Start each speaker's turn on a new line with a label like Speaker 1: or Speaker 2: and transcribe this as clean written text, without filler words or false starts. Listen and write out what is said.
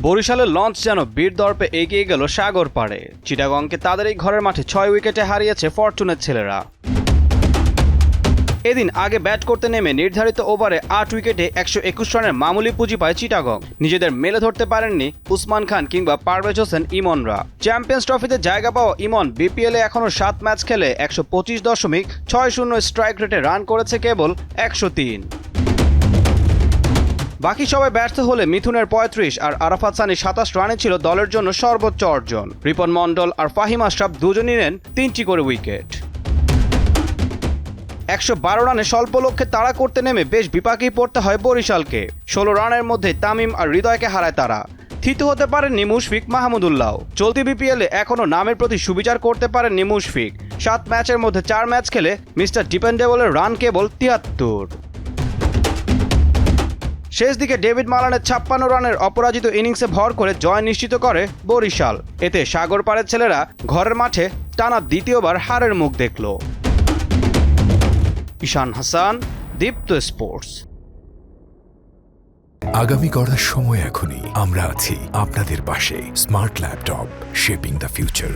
Speaker 1: বরিশালের লঞ্চ যেন বীর দর্পে এগিয়ে গেল সাগর পাড়ে। চিটাগংকে তাদের এই ঘরের মাঠে 6 উইকেটে হারিয়েছে ফরচুনের ছেলেরা। এদিন আগে ব্যাট করতে নেমে নির্ধারিত ওভারে 8 উইকেটে 121 রানের মামুলি পুঁজি পায় চিটাগং। নিজেদের মেলে ধরতে পারেননি উসমান খান কিংবা পারভেজ হোসেন ইমনরা। চ্যাম্পিয়ন্স ট্রফিতে জায়গা পাওয়া ইমন বিপিএলে এখনও 7 ম্যাচ খেলে 125.60 স্ট্রাইক রেটে রান করেছে কেবল 103। বাকি সবাই ব্যর্থ হলে মিথুনের 35 আর আরাফাত সানি 27 রানে ছিল দলের জন্য সর্বোচ্চ অর্জন। রিপন মন্ডল আর ফাহিম আশরাফ দুজনই নেন 3টি করে উইকেট। 112 রানে স্বল্প লক্ষ্যে তাড়া করতে নেমে বেশ বিপাকেই পড়তে হয় বরিশালকে। 16 রানের মধ্যে তামিম আর হৃদয়কে হারায় তারা। থিতু হতে পারেননি মুশফিক মাহমুদুল্লাহ। চলতি বিপিএলে এখনও নামের প্রতি সুবিচার করতে পারেননি মুশফিক। 7 ম্যাচের মধ্যে 4 ম্যাচ খেলে মিস্টার ডিপেন্ডেবলের রান কেবল 73। শেষ দিকে ডেভিড মালানের 56 রানের অপরাজিত ইনিংসে ভর করে জয় নিশ্চিত করে বরিশাল। এতে সাগর পাড়ের ছেলেরা ঘরের মাঠে টানা দ্বিতীয়বার হারের মুখ দেখল। ঈশান হাসান, দীপ্ত স্পোর্টস।
Speaker 2: আগামী গড়ার সময় এখনই। আমরা আছি আপনাদের পাশে। Smart laptop, shaping the future.